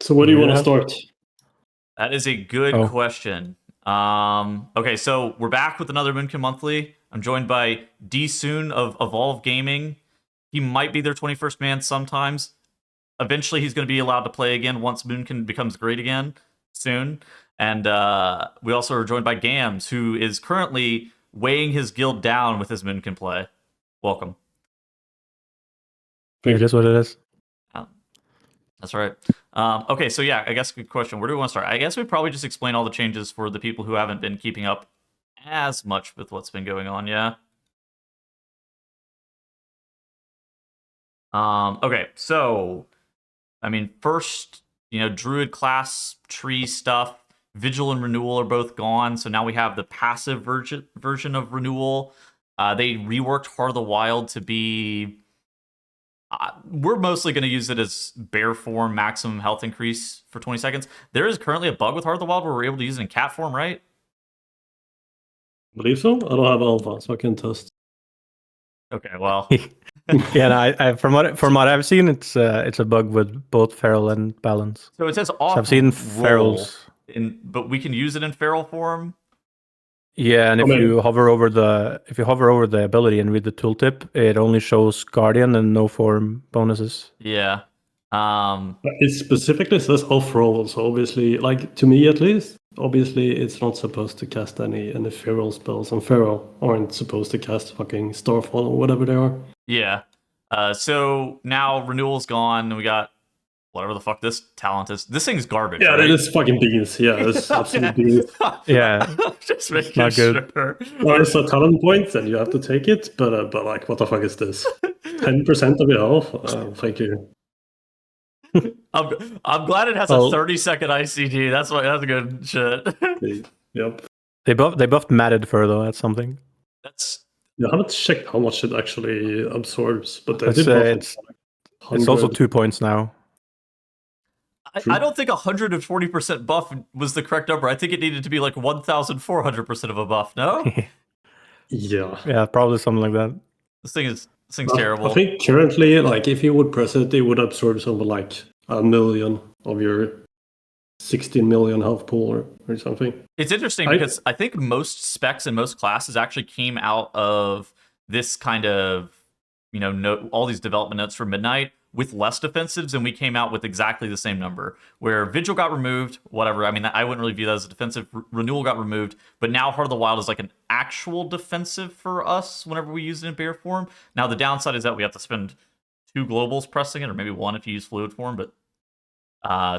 So where do you want to start? That is a good question. Okay, so we're back with another Moonkin Monthly. I'm joined by D Soon of Evolve Gaming. He might be their 21st man sometimes. Eventually, he's going to be allowed to play again once Moonkin becomes great again soon. And we also are joined by Gams, who is currently weighing his guild down with his Moonkin play. Welcome. It is what it is. That's right. Okay, so yeah, I guess good question. Where do we want to start? I guess we probably just explain all the changes for the people who haven't been keeping up as much with what's been going on, yeah? Okay, so, I mean, first, Druid class tree stuff, Vigil and Renewal are both gone, so now we have the passive version of Renewal. They reworked Heart of the Wild to be... we're mostly going to use it as bear form maximum health increase for 20 seconds. There is currently a bug with Heart of the Wild where we're able to use it in cat form, right? I believe so. I don't have alpha, so I can test. Okay, well. Yeah, no, I from what I've seen, it's a bug with both feral and balance. So it says off. So I've seen ferals, but we can use it in feral form. Yeah, and if you hover over the ability and read the tooltip, it only shows Guardian and no form bonuses. Yeah. It specifically says off-roll, so obviously, like, to me at least, obviously it's not supposed to cast any feral spells, and feral aren't supposed to cast fucking Starfall or whatever they are. Yeah. So now Renewal's gone, and we got whatever the fuck this talent is. This thing's garbage. Yeah, right? it is fucking beans. Yeah, it's absolute beans. Yeah, just making not good. Sure. Well, it's a talent point, and you have to take it. But like, what the fuck is this? 10% of your health. Thank you. I'm glad it has a 30-second ICD. That's good shit. Yep. They buffed matted fur though. That's something. I haven't checked how much it actually absorbs, but it's also 2 points now. I don't think 140% buff was the correct number. I think it needed to be like 1,400% of a buff. No. Yeah, probably something like that. This thing's terrible. I think currently, like, if you would press it, it would absorb something like 1 million of your 16 million health pool or something. It's interesting because I think most specs and most classes actually came out of this kind of, all these development notes for Midnight with less defensives, and we came out with exactly the same number, where Vigil got removed, whatever. I mean, I wouldn't really view that as a defensive. Renewal got removed, but now Heart of the Wild is like an actual defensive for us whenever we use it in bear form. Now, the downside is that we have to spend 2 globals pressing it, or maybe 1 if you use fluid form, but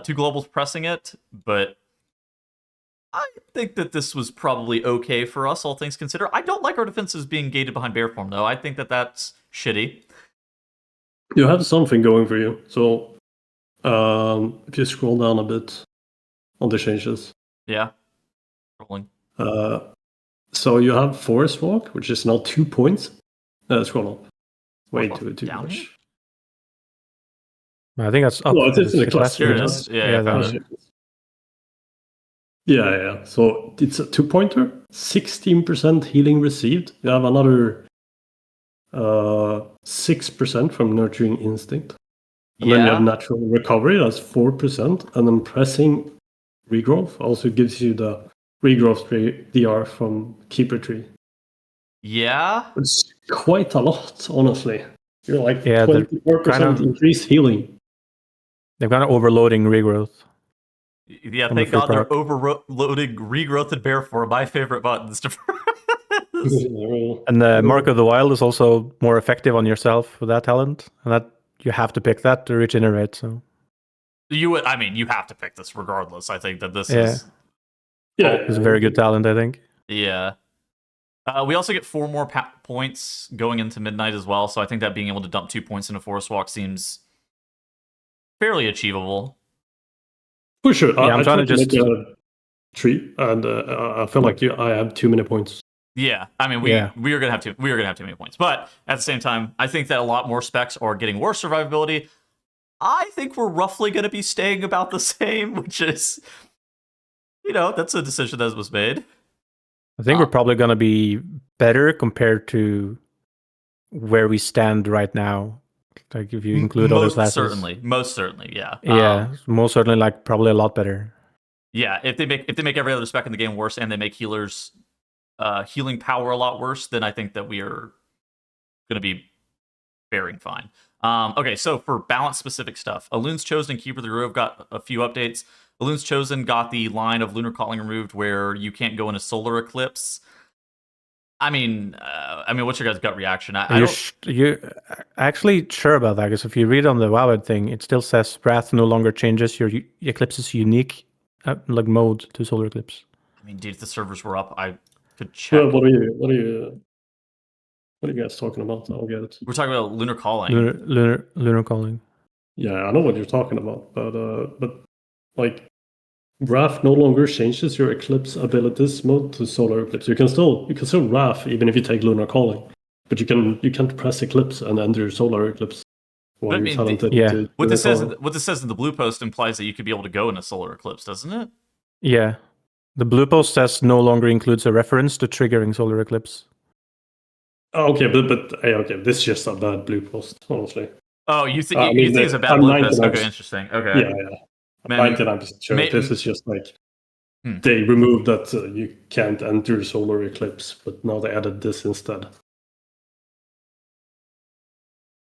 2 globals pressing it. But I think that this was probably okay for us, all things considered. I don't like our defenses being gated behind bear form, though. I think that that's shitty. You have something going for you. So if you scroll down a bit on the changes. Yeah. Rolling. So you have Forest Walk, which is now 2 points. Scroll up. Way too much. I think that's up. Well, it's in the class. Yeah. So it's a 2-pointer. 16% healing received. You have another 6% from Nurturing Instinct. And then you have Natural Recovery, that's 4%. And then Pressing Regrowth also gives you the Regrowth DR from Keeper Tree. Yeah. It's quite a lot, honestly. You're like 24% increased healing. They're kind of overloading Regrowth. Yeah, thank God they're overloading Regrowth and Bear form, my favorite buttons to And the Mark of the Wild is also more effective on yourself with that talent, and that you have to pick that to regenerate. So you have to pick this regardless. I think that this it's a very good talent. I think. Yeah. We also get 4 more points going into Midnight as well, so I think that being able to dump 2 points into Forest Walk seems fairly achievable. For sure. Yeah, I'm trying to just make a tree, and I feel like I have too many points. Yeah, I mean, we are gonna have too many points, but at the same time, I think that a lot more specs are getting worse survivability. I think we're roughly gonna be staying about the same, which is, that's a decision that was made. I think we're probably gonna be better compared to where we stand right now. Like if you include other classes. Most certainly, yeah. Yeah, most certainly, like probably a lot better. Yeah, if they make every other spec in the game worse and they make healers healing power a lot worse, then I think that we are going to be faring fine. Okay, so for balance specific stuff, Elun's Chosen and Keeper of the Grove got a few updates. Elun's Chosen got the line of Lunar Calling removed where you can't go into Solar Eclipse. I mean, what's your guys' gut reaction? You're actually sure about that? Because if you read on the WoW thing, it still says Wrath no longer changes your Eclipse's unique like mode to Solar Eclipse. I mean, dude, if the servers were up, I could check. Well, what are you guys talking about? I'll get it. We're talking about Lunar Calling. Lunar Calling. Yeah, I know what you're talking about, but like Wrath no longer changes your Eclipse abilities mode to Solar Eclipse. You can still Wrath even if you take Lunar Calling, but you can't press Eclipse and enter Solar Eclipse. What this says in the blue post implies that you could be able to go in a Solar Eclipse, doesn't it? Yeah, the blue post says no longer includes a reference to triggering Solar Eclipse. Oh, okay, but this is just a bad blue post, honestly. Oh, you think it's a bad blue post? Okay, interesting. Okay, yeah. 99% sure. This is just like they removed that you can't enter Solar Eclipse, but now they added this instead.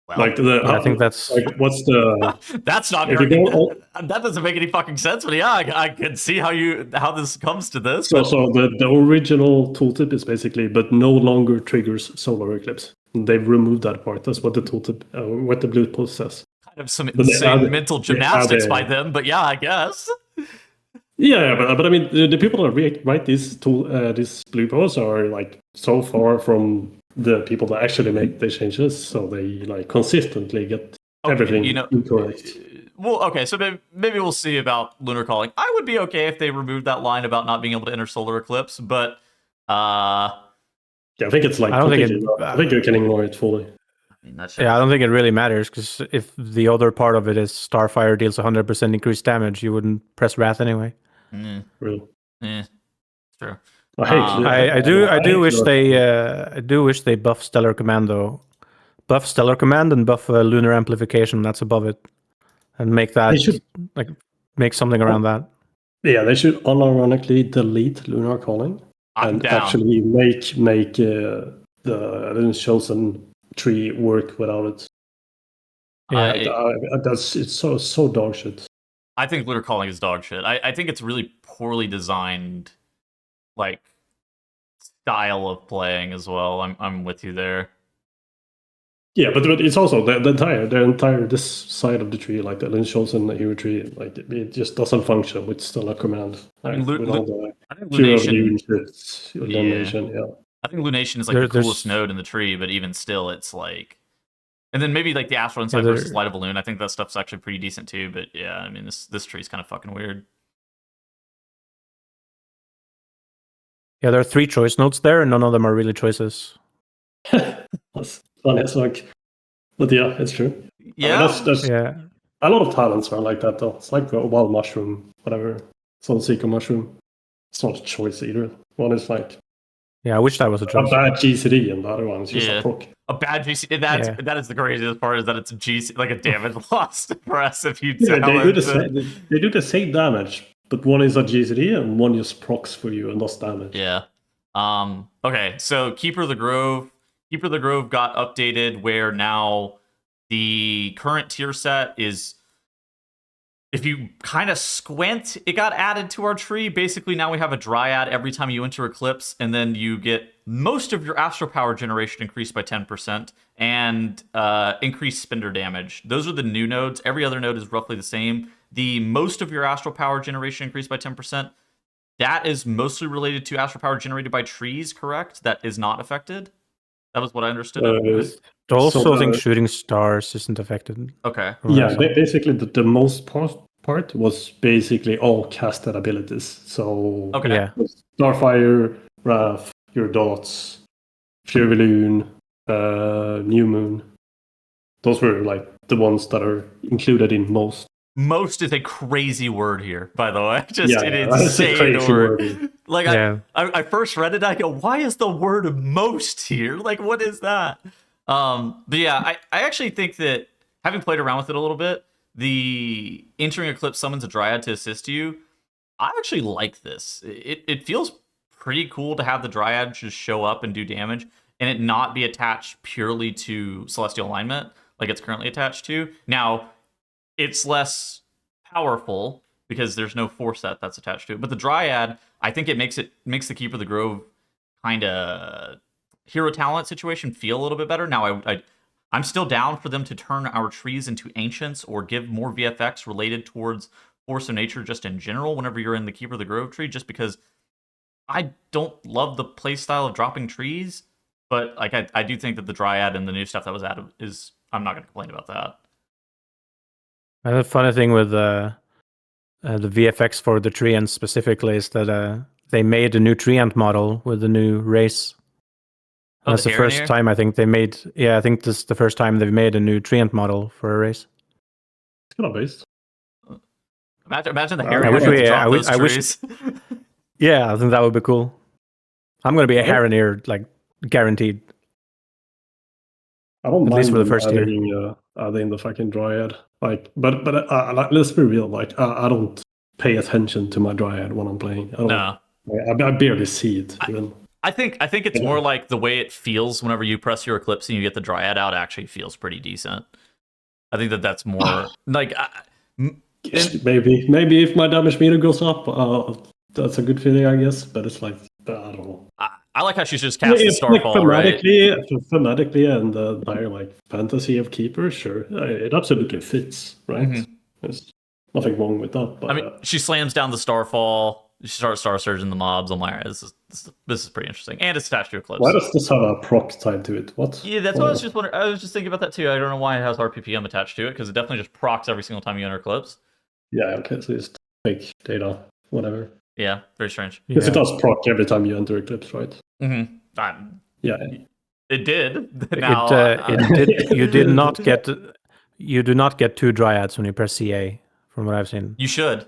Well, like I think that's like what's the that's not very, that doesn't make any fucking sense. But yeah, I can see how this comes to this. So the original tooltip is basically, but no longer triggers Solar Eclipse. They've removed that part. That's what the tooltip, what the blue post says. Kind of some insane mental gymnastics by them, but yeah, I guess. Yeah, but I mean, the people that write these blue posts are like so far from the people that actually make the changes, so they like consistently get everything incorrect. Well, okay, so maybe we'll see about Lunar Calling. I would be okay if they removed that line about not being able to enter Solar Eclipse, but yeah, I think it's like I think you can ignore it fully. I don't think it really matters, because if the other part of it is Starfire deals 100% increased damage, you wouldn't press Wrath anyway. Really? Yeah, true. I do wish they buff Stellar Command though. Buff Stellar Command and buff Lunar Amplification. That's above it, and make that make something around that. Yeah, they should unironically delete Lunar Calling and actually make the chosen tree work without it. Yeah, it's so dog shit. I think Lunar Calling is dog shit. I think it's really poorly designed, like, style of playing as well. I'm with you there. Yeah, but it's also the entire this side of the tree, like the Lynch Chosen hero tree, like it just doesn't function with Stellar Command. With all the I think Lunation. Yeah. I think Lunation is like the coolest node in the tree, but even still, it's like. And then maybe like the Astral Insight versus Light of Elune. I think that stuff's actually pretty decent too. But yeah, I mean this tree's kind of fucking weird. Yeah, there are 3 choice nodes there, and none of them are really choices. That's funny. It's like, but yeah, it's true. Yeah, there's a lot of talents are like that though. It's like a wild mushroom, whatever. Sunseeker mushroom. It's not a choice either. One is like. Yeah, I wish that was a choice. A bad GCD, and the other one is just a proc. A bad GCD. That is the craziest part, is that it's a GCD, like a damage loss to press if you tell they do the same damage, but one is a GCD and one just procs for you and does damage. Yeah. Okay, so Keeper of the Grove got updated where now the current tier set is, if you kind of squint, it got added to our tree. Basically, now we have a Dryad every time you enter Eclipse, and then you get most of your Astral Power generation increased by 10%, and increased spender damage. Those are the new nodes. Every other node is roughly the same. The most of your Astral Power generation increased by 10%. That is mostly related to Astral Power generated by trees, correct? That is not affected? That was what I understood. I also think Shooting Stars isn't affected. Okay. Yeah, basically the most part was basically all casted abilities. So Starfire, Wrath, your dots, Fury Loon, New Moon. Those were like the ones that are included in most. Most is a crazy word here, by the way. Just an insane word. Like I first read it, I go, why is the word most here? Like, what is that? But yeah, I actually think that having played around with it a little bit, the entering Eclipse summons a Dryad to assist you. I actually like this. It feels pretty cool to have the Dryad just show up and do damage, and it not be attached purely to Celestial Alignment like it's currently attached to. Now, it's less powerful because there's no force set that's attached to it. But the Dryad, I think it makes the Keeper of the Grove kind of hero talent situation feel a little bit better. Now, I'm still down for them to turn our trees into ancients or give more VFX related towards Force of Nature just in general whenever you're in the Keeper of the Grove tree, just because I don't love the playstyle of dropping trees, but like I do think that the Dryad and the new stuff that was added is, I'm not going to complain about that. And the funny thing with the VFX for the treant specifically is that they made a new treant model with the new race. Oh, that's the first time I think they made. Yeah, I think this is the first time they've made a new treant model for a race. It's kind of based. Imagine the Harrier to drop those trees. Yeah, I think that would be cool. I'm going to be a Harrier, like guaranteed. I don't At mind least for the first year. Adding the fucking Dryad. Like, but let's be real. Like, I don't pay attention to my Dryad when I'm playing. I barely see it. Even. I think it's more like the way it feels whenever you press your Eclipse and you get the Dryad out actually feels pretty decent. I think that's more like. Maybe if my damage meter goes up, that's a good feeling, I guess. But it's like, I don't know. I like how she's just casting Starfall, right? Thematically and the entire like fantasy of Keeper, sure, it absolutely fits, right? Mm-hmm. There's nothing wrong with that. But, I mean, she slams down the Starfall. She starts Star Surging the mobs. I'm like, this is pretty interesting, and it's attached to Eclipse. Why does this have a proc tied to it? What? Yeah, that's what I was just wondering. I was just thinking about that too. I don't know why it has RPPM attached to it because it definitely just procs every single time you enter Eclipse. Yeah, okay, so it's fake data, whatever. Yeah, very strange. Because it does proc every time you enter Eclipse, right? Mm-hmm. Yeah, it did. Now, it did. You did not get. You do not get 2 Dryads when you press CA, from what I've seen. You should.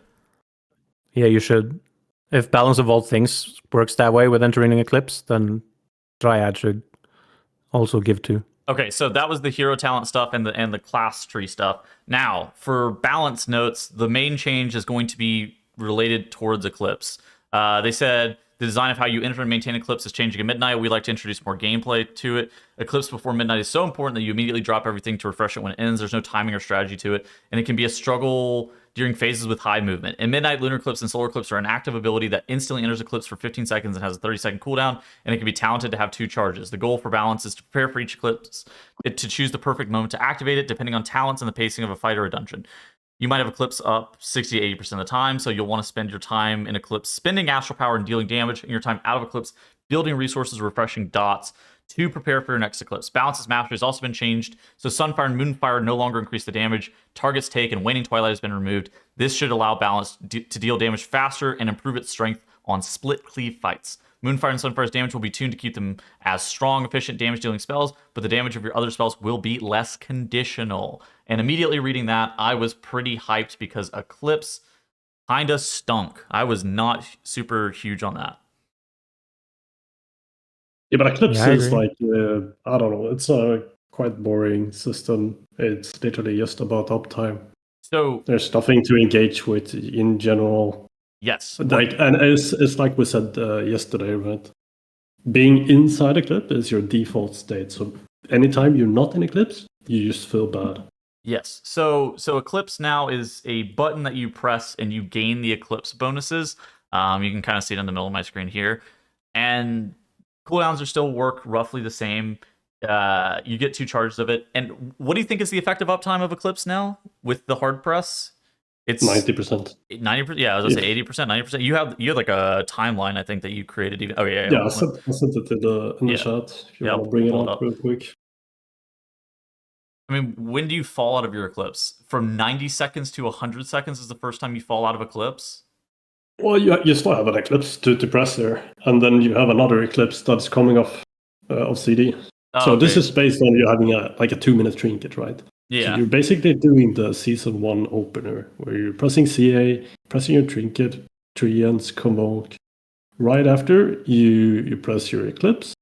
Yeah, you should. If Balance of All Things works that way with entering an Eclipse, then Dryad should also give 2. Okay, so that was the hero talent stuff and the class tree stuff. Now, for balance notes, the main change is going to be related towards Eclipse. They said the design of how you enter and maintain Eclipse is changing at midnight. We like to introduce more gameplay to it. Eclipse before midnight is so important that you immediately drop everything to refresh it when it ends. There's no timing or strategy to it, and it can be a struggle during phases with high movement. In midnight, Lunar Eclipse and Solar Eclipse are an active ability that instantly enters Eclipse for 15 seconds and has a 30-second cooldown, and it can be talented to have 2 charges. The goal for balance is to prepare for each Eclipse, to choose the perfect moment to activate it, depending on talents and the pacing of a fight or a dungeon. You might have Eclipse up 60 to 80% of the time, so you'll want to spend your time in Eclipse spending Astral Power and dealing damage, and your time out of Eclipse building resources, refreshing dots to prepare for your next Eclipse. Balance's mastery has also been changed, so Sunfire and Moonfire no longer increase the damage targets take, and Waning Twilight has been removed. This should allow Balance to deal damage faster and improve its strength on split cleave fights. Moonfire and Sunfire's damage will be tuned to keep them as strong, efficient damage-dealing spells, but the damage of your other spells will be less conditional. And immediately reading that, I was pretty hyped because Eclipse kind of stunk. I was not super huge on that. Yeah, but Eclipse is like, I don't know, it's a quite boring system. It's literally just about uptime. So there's nothing to engage with in general. Yes. Like, and it's like we said yesterday, right? Being inside Eclipse is your default state. So anytime you're not in Eclipse, you just feel bad. Yes. So Eclipse now is a button that you press and you gain the Eclipse bonuses. You can kind of see it in the middle of my screen here. And cooldowns are still work roughly the same. You get 2 charges of it. And what do you think is the effective uptime of Eclipse now with the hard press? It's 90%. 90%. Yeah, I was gonna say 80%, 90%. You have like a timeline, I think, that you created. Even. Oh yeah. I sent it in the chat. If you want to bring it up real quick. I mean, when do you fall out of your Eclipse? From 90 seconds to 100 seconds is the first time you fall out of Eclipse? Well, you still have an Eclipse to press there, and then you have another Eclipse that's coming off of CD. So this is based on you having a 2-minute trinket, right? Yeah. So you're basically doing the Season 1 opener, where you're pressing CA, pressing your trinket, Treants, Convoke. Right after, you press your Eclipse,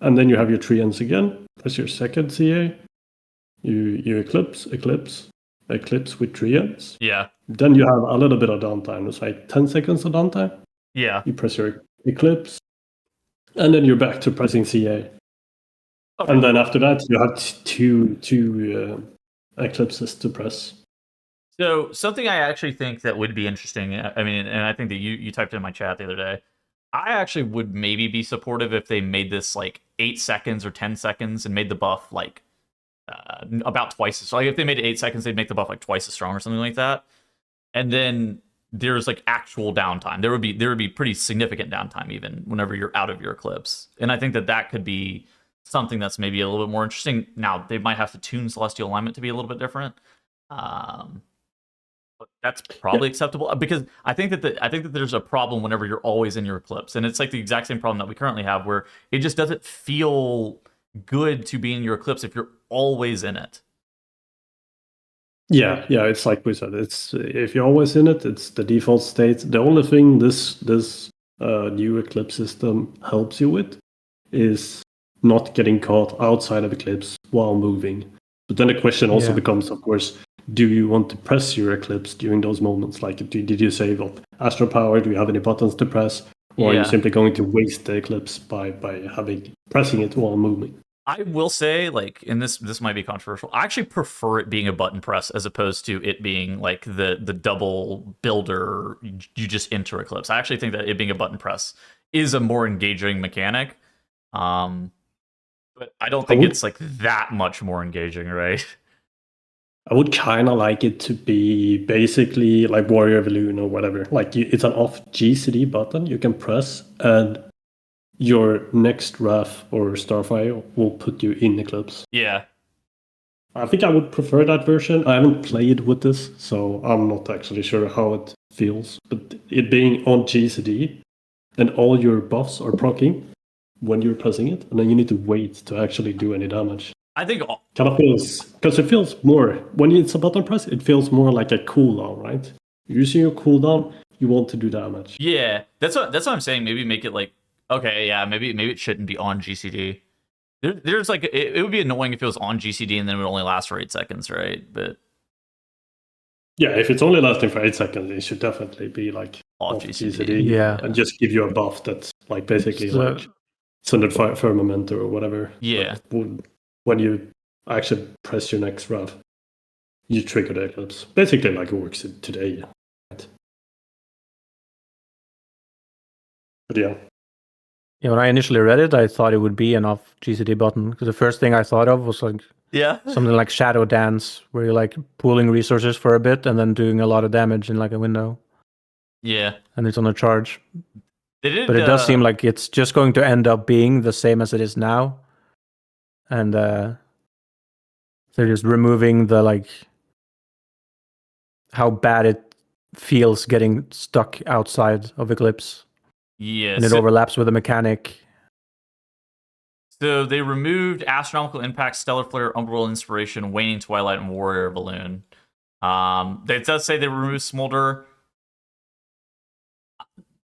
and then you have your Treants again, press your second CA, You Eclipse with Druids. Yeah. Then you have a little bit of downtime. It's like 10 seconds of downtime. Yeah. You press your Eclipse, and then you're back to pressing CA. Okay. And then after that, you have two Eclipses to press. So something I actually think that would be interesting, I mean, and I think that you typed in my chat the other day, I actually would maybe be supportive if they made this like 8 seconds or 10 seconds and made the buff like about twice as, like if they made it 8 seconds, they'd make the buff like twice as strong or something like that. And then there's like actual downtime. There would be pretty significant downtime even whenever you're out of your Eclipse. And I think that could be something that's maybe a little bit more interesting. Now they might have to tune Celestial Alignment to be a little bit different. But that's probably acceptable because I think that there's a problem whenever you're always in your Eclipse, and it's like the exact same problem that we currently have, where it just doesn't feel good to be in your Eclipse if you're always in it. Yeah, it's like we said. It's if you're always in it, it's the default state. The only thing this new Eclipse system helps you with is not getting caught outside of Eclipse while moving. But then the question also becomes, of course, do you want to press your Eclipse during those moments? Like, did you save up Astral Power? Do you have any buttons to press? Or are you simply going to waste the Eclipse by pressing it while moving? I will say, like, and this might be controversial, I actually prefer it being a button press as opposed to it being like the double builder, you just enter Eclipse. I actually think that it being a button press is a more engaging mechanic. But I don't think it's like that much more engaging, right? I would kind of like it to be basically like Warrior of Elune or whatever. Like it's an off GCD button you can press, and your next Wrath or Starfire will put you in Eclipse. Yeah. I think I would prefer that version. I haven't played with this, so I'm not actually sure how it feels. But it being on GCD, and all your buffs are proccing when you're pressing it, and then you need to wait to actually do any damage. I think kind of feels, because it feels more, when it's a button press, it feels more like a cooldown, right? Using your cooldown, you want to do damage. Yeah, that's what I'm saying. Maybe make it like, okay, yeah, maybe it shouldn't be on GCD. There's like, it would be annoying if it was on GCD and then it would only last for 8 seconds, right? But yeah, if it's only lasting for 8 seconds, it should definitely be like off GCD. Yeah, and just give you a buff that's like basically like Sundered Firmament or whatever. Yeah. When you actually press your next Wrath, you trigger the Eclipse. Basically like it works today. Right? But yeah. Yeah, when I initially read it, I thought it would be an off GCD button, because the first thing I thought of was like something like Shadow Dance, where you're like pooling resources for a bit and then doing a lot of damage in like a window. Yeah. And it's on a charge. But it does seem like it's just going to end up being the same as it is now. And they're just removing the like how bad it feels getting stuck outside of Eclipse. Yes. And it overlaps with the mechanic. So they removed Astronomical Impact, Stellar Flare, Umbral Inspiration, Waning Twilight, and Warrior of Elune. It does say they removed Smolder.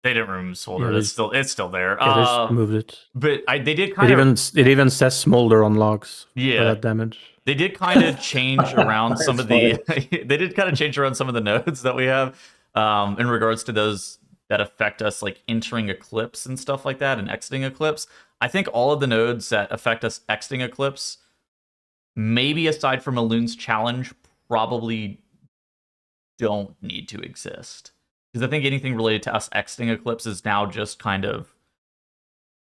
They didn't remove Smolder. Yeah, it's still there. They just moved it. But they did kind of. It even says Smolder on logs. Yeah. For that damage. They did kind of change around some of the. They did kind of change around some of the nodes that we have, in regards to those that affect us, like entering Eclipse and stuff like that, and exiting Eclipse. I think all of the nodes that affect us exiting Eclipse, maybe aside from Elune's Challenge, probably don't need to exist. Because I think anything related to us exiting Eclipse is now just kind of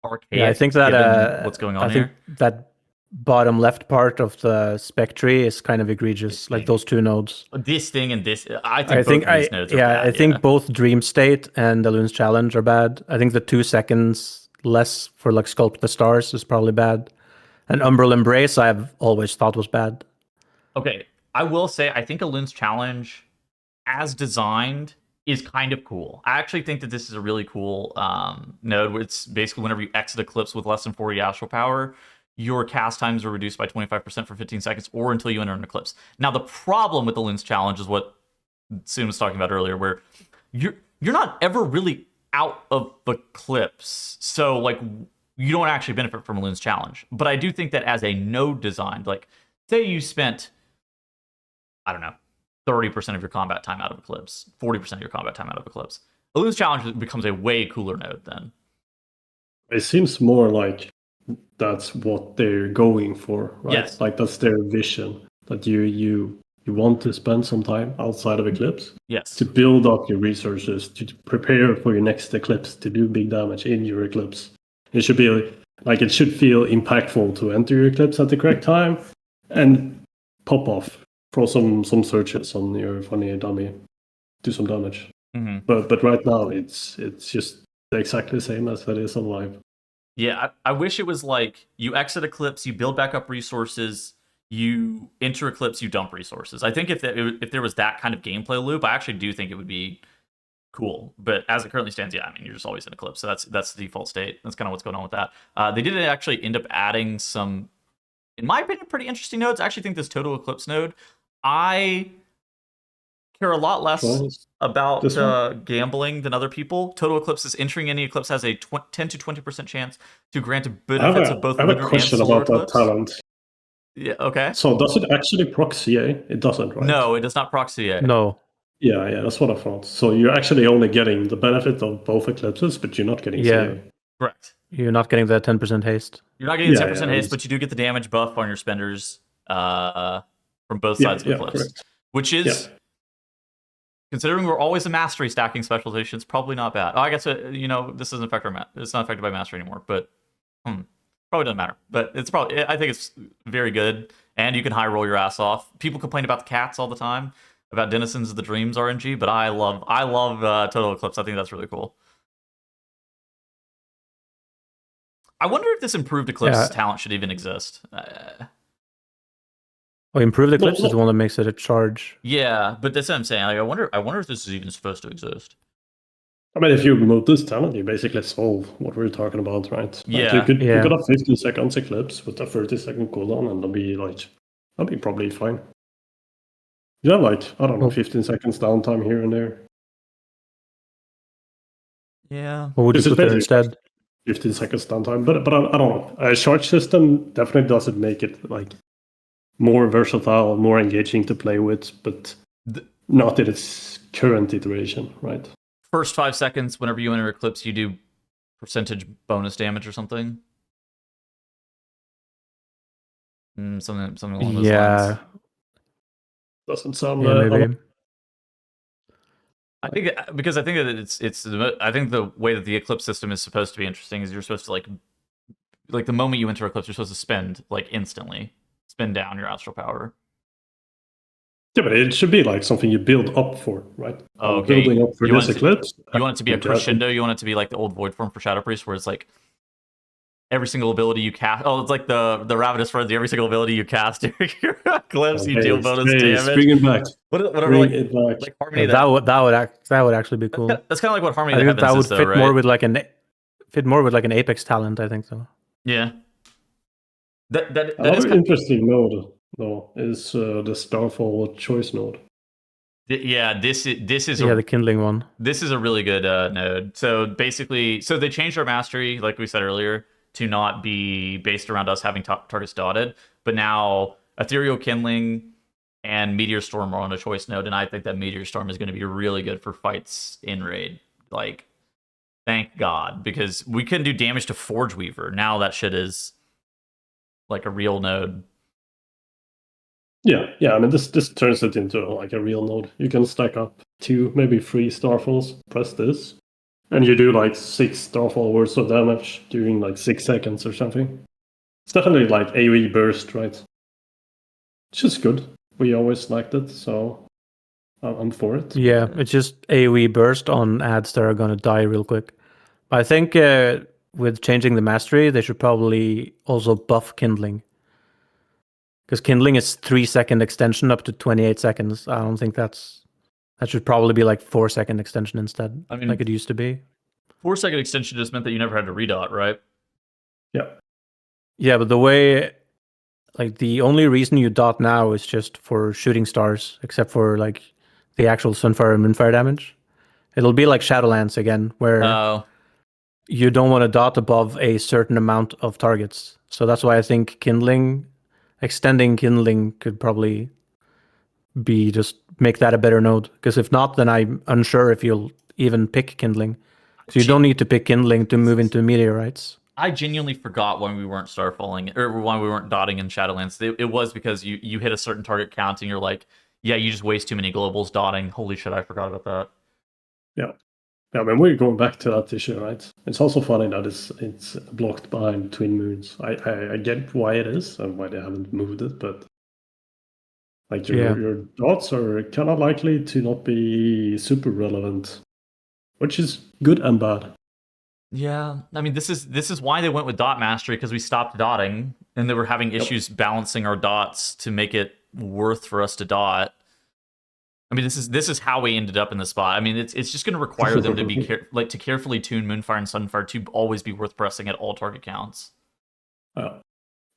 archaic. Yeah, I think that what's going on I here. think that bottom left part of the spec tree is kind of egregious, like those two nodes. This thing and this, I think both of these nodes are bad. I think both Dream State and Elune's Challenge are bad. I think the 2 seconds less for like Sculpt the Stars is probably bad. And Umbral Embrace I've always thought was bad. Okay, I will say I think Elune's Challenge, as designed, is kind of cool. I actually think that this is a really cool node. Where it's basically whenever you exit Eclipse with less than 40 astral power, your cast times are reduced by 25% for 15 seconds or until you enter an Eclipse. Now, the problem with the Elune's Challenge is what Soon was talking about earlier, where you're not ever really out of Eclipse. So, like, you don't actually benefit from Elune's Challenge. But I do think that as a node designed, like, say you spent, I don't know, 30% of your combat time out of Eclipse, 40% of your combat time out of Eclipse. Elune's Challenge becomes a way cooler node then. It seems more like that's what they're going for, right? Yes. Like that's their vision, that you want to spend some time outside of Eclipse Yes. to build up your resources, to prepare for your next Eclipse, to do big damage in your Eclipse. It should be like, it should feel impactful to enter your Eclipse at the correct time and pop off for some searches on your funny dummy, do some damage. Mm-hmm. But right now it's just exactly the same as it is on live. Yeah, I wish it was like you exit Eclipse, you build back up resources, you enter Eclipse, you dump resources. I think if there was that kind of gameplay loop, I actually do think it would be cool. But as it currently stands, yeah, I mean, you're just always in Eclipse, so that's the default state. That's kind of what's going on with that. They did actually end up adding some, in my opinion, pretty interesting nodes. I actually think this Total Eclipse node, I care a lot less about gambling than other people. Total Eclipse is entering any Eclipse has a 10 to 20% chance to grant benefits of both lunar and solar eclipse. I have a question about that talent. Yeah, okay. So does it actually proc CA? It doesn't, right? No, it does not proc CA. No. Yeah, that's what I thought. So you're actually only getting the benefit of both Eclipses, but you're not getting CA. Correct. You're not getting the 10% haste. You're not getting the 10% haste, but you do get the damage buff on your spenders from both sides of Eclipse. Correct. Which is, considering we're always a mastery stacking specialization, it's probably not bad. Oh, I guess this doesn't affect it's not affected by mastery anymore, but probably doesn't matter. But it's probably, I think it's very good, and you can high roll your ass off. People complain about the cats all the time, about Denizens of the Dreams RNG, but I love Total Eclipse. I think that's really cool. I wonder if this improved Eclipse talent should even exist. Improved Eclipse is the one that makes it a charge. Yeah, but that's what I'm saying. Like, I wonder if this is even supposed to exist. I mean, if you remove this talent, you basically solve what we're talking about, right? Yeah. Like you could have 15 seconds Eclipse with a 30-second cooldown, and that'll be probably fine. You have I don't know, 15 seconds downtime here and there. Yeah. What would you put there instead? 15 seconds downtime, but I don't know. A charge system definitely doesn't make it more versatile, more engaging to play with, but not in its current iteration, right? First 5 seconds, whenever you enter Eclipse, you do percentage bonus damage or something. Something along those lines. Doesn't sound maybe. I think because I think that I think the way that the Eclipse system is supposed to be interesting is you're supposed to like the moment you enter Eclipse, you're supposed to spend instantly. Spin down your astral power. Yeah, but it should be something you build up for, right? Oh, okay. Building up for this Eclipse. You want it to be a crescendo. You want it to be like the old Void form for Shadow Priest, where it's every single ability you cast. Oh, it's like the Ravenous Frenzy. Every single ability you cast during your Eclipse, you deal bonus damage. Bring it back. Whatever. Bring it back. Like Harmony. That would actually be cool. That's kind of like what Harmony of the Heavens that would is, though, fit right? more with an Apex talent. I think so. Yeah. That Another interesting node, though, is the Starfall choice node. Yeah, this is the kindling one. This is a really good node. So basically, they changed our mastery, like we said earlier, to not be based around us having targets dotted, but now Ethereal Kindling and Meteor Storm are on a choice node, and I think that Meteor Storm is going to be really good for fights in raid. Thank God, because we couldn't do damage to Forge Weaver. Now that shit is a real node. Yeah. I mean, this turns it into a real node. You can stack up 2, maybe 3 Starfalls. Press this, and you do 6 Starfall worth of damage during 6 seconds or something. It's definitely AoE burst, right? It's just good. We always liked it, so I'm for it. Yeah, it's just AoE burst on ads that are gonna die real quick. I think with changing the mastery, they should probably also buff kindling. Because kindling is 3-second extension up to 28 seconds. I don't think that should probably be 4-second extension instead, like it used to be. 4-second extension just meant that you never had to redot, right? Yeah. Yeah, but the way, the only reason you dot now is just for shooting stars, except for the actual Sunfire and Moonfire damage. It'll be like Shadowlands again, where you don't want to dot above a certain amount of targets. So that's why I think kindling extending kindling could probably be just make that a better node. Because if not, then I'm unsure if you'll even pick kindling. So you don't need to pick kindling to move into meteorites. I genuinely forgot when we weren't starfalling or when we weren't dotting in Shadowlands. It was because you hit a certain target count and you're like, yeah, you just waste too many globals dotting. Holy shit, I forgot about that. Yeah. Yeah, when we're going back to that issue, right? It's also funny that it's blocked behind Twin Moons. I get why it is and why they haven't moved it, but like your dots are kind of likely to not be super relevant, which is good and bad. Yeah, I mean this is why they went with dot mastery, because we stopped dotting and they were having issues balancing our dots to make it worth for us to dot. I mean, this is how we ended up in the spot. I mean, it's just going to require them to be to carefully tune Moonfire and Sunfire to always be worth pressing at all target counts. Well,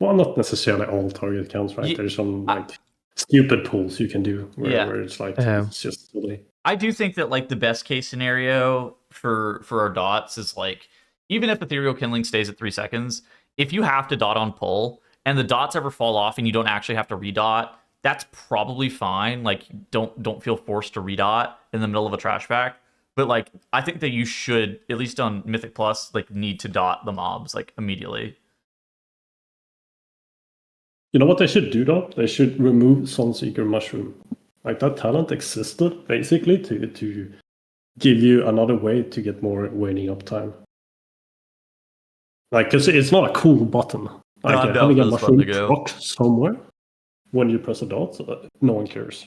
not necessarily all target counts, right? There's some like stupid pulls you can do where it's like it's just silly. I do think that like the best case scenario for our dots is like, even if Ethereal Kindling stays at 3 seconds, if you have to dot on pull and the dots ever fall off and you don't actually have to redot, that's probably fine. Like, don't feel forced to redot in the middle of a trash pack. But like, I think that you should, at least on Mythic Plus, like need to dot the mobs like immediately. You know what they should do though? They should remove Sunseeker Mushroom. Like that talent existed basically to give you another way to get more waning up time. Like, because it's not a cool button. Like having a mushroom proc somewhere when you press a dot, no one cares.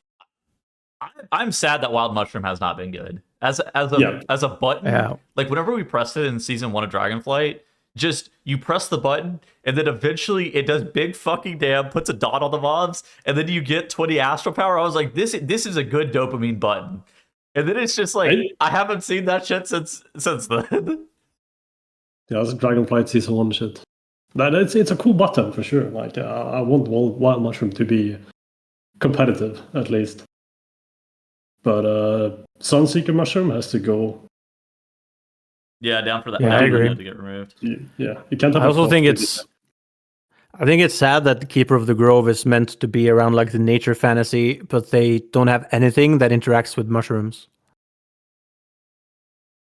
I'm sad that Wild Mushroom has not been good as a button. Yeah. Like whenever we pressed it in season 1 of Dragonflight, just you press the button and then eventually it does big fucking damn, puts a dot on the mobs, and then you get 20 astral power. I was like, this is a good dopamine button. And then it's just like, I haven't seen that shit since then. Yeah, it's Dragonflight season 1 shit. But it's a cool button for sure. Like I want Wild Mushroom to be competitive at least. But Sunseeker Mushroom has to go. Yeah, down for that. Yeah, I agree. To get removed. Yeah, you can't have. I also think it's sad that the Keeper of the Grove is meant to be around like the nature fantasy, but they don't have anything that interacts with mushrooms.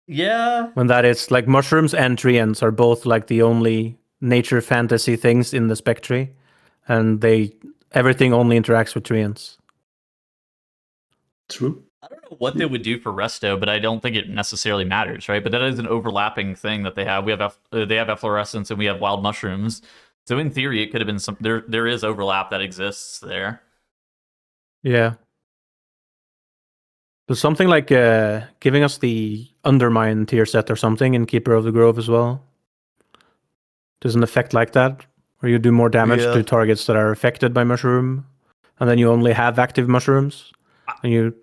Yeah. When that is like mushrooms and treants are both like the only nature fantasy things in the Spectre, and everything only interacts with treants. True. I don't know what they would do for Resto, but I don't think it necessarily matters, right? But that is an overlapping thing that they have. They have efflorescence and we have wild mushrooms. So in theory, it could have been some. There is overlap that exists there. Yeah. There's something like giving us the Undermine tier set or something in Keeper of the Grove as well. There's an effect like that, where you do more damage to targets that are affected by mushroom, and then you only have active mushrooms. And you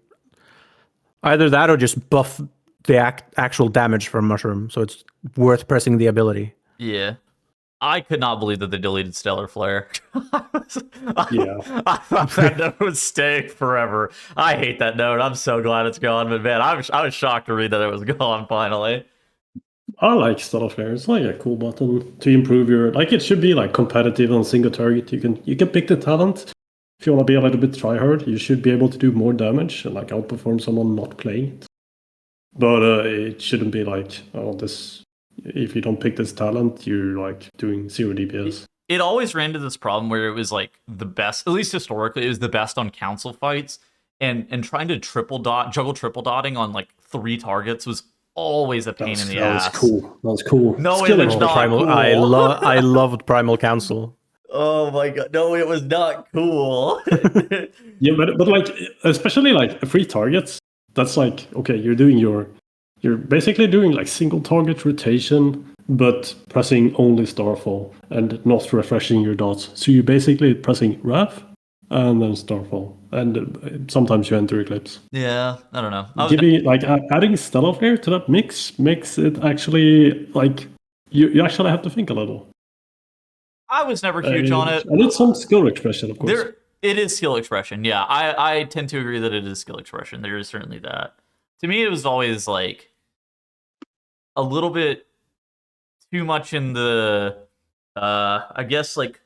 either that or just buff the actual damage from mushroom, so it's worth pressing the ability. Yeah. I could not believe that they deleted Stellar Flare. I thought that note would stay forever. I hate that note. I'm so glad it's gone, but man, I was shocked to read that it was gone finally. I like Stellar Flare. It's like a cool button to improve your. Like it should be like competitive on single target. You can pick the talent. If you want to be a little bit tryhard, you should be able to do more damage and like outperform someone not playing it. But it shouldn't be like, oh, this. If you don't pick this talent, you're like doing 0 DPS. It always ran into this problem where it was like the best, at least historically, it was the best on council fights, and trying to juggle triple dotting on like 3 targets was always a pain in the ass. That was cool. No, it was not Primal, cool. I loved Primal Council. Oh my god, no, it was not cool. Yeah, but like especially like free targets. That's like okay, you're basically doing like single target rotation, but pressing only Starfall and not refreshing your dots. So you're basically pressing Wrath and then Starfall, and sometimes you enter Eclipse. Yeah, I don't know. Adding Stellar Flare to that mix makes it actually like you actually have to think a little. I was never huge on it. And it's some skill expression, of course. It is skill expression. Yeah, I tend to agree that it is skill expression. There is certainly that. To me, it was always like a little bit too much in the, I guess, like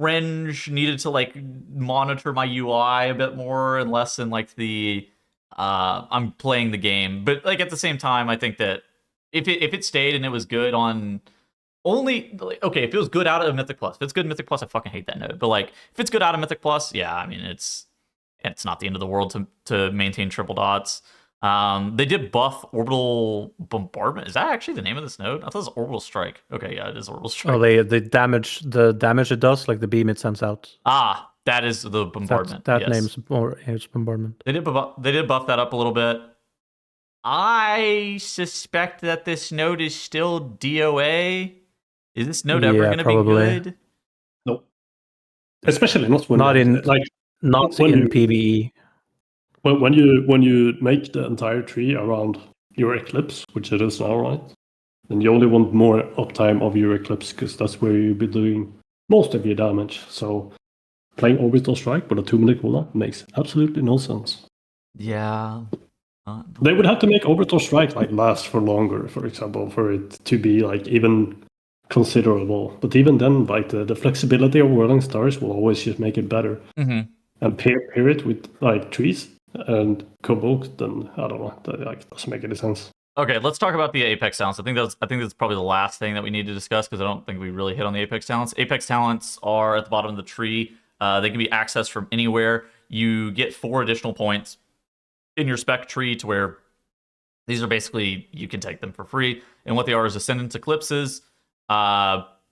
cringe, needed to like monitor my UI a bit more and less in like the I'm playing the game. But like at the same time, I think that if it stayed and it was good on only okay, if it was good out of Mythic Plus, if it's good in Mythic Plus, I fucking hate that node. But like if it's good out of Mythic Plus, yeah, I mean it's not the end of the world to maintain triple dots. They did buff Orbital Bombardment. Is that actually the name of this node? I thought it was Orbital Strike. Okay, yeah, it is Orbital Strike. Oh, the damage it does, like the beam it sends out. Ah, that is the bombardment. That yes. name's more it's bombardment. They did buff that up a little bit. I suspect that this node is still DOA. Is this node ever going to be good? No. Especially not when not in you, PvE. When you make the entire tree around your Eclipse, which it is now, right? Then you only want more uptime of your Eclipse because that's where you'll be doing most of your damage. So playing Orbital Strike with a 2-minute cooldown makes absolutely no sense. Yeah. They would have to make Orbital Strike like last for longer, for example, for it to be like even considerable. But even then, like the flexibility of Whirling Stars will always just make it better. Mm-hmm. And pair it with like trees and Convoke, then I don't know, that like doesn't make any sense. Okay, let's talk about the Apex talents. I think that's probably the last thing that we need to discuss because I don't think we really hit on the Apex talents. Apex talents are at the bottom of the tree. They can be accessed from anywhere. You get 4 additional points in your spec tree to where these are basically, you can take them for free. And what they are is Ascendant Eclipses.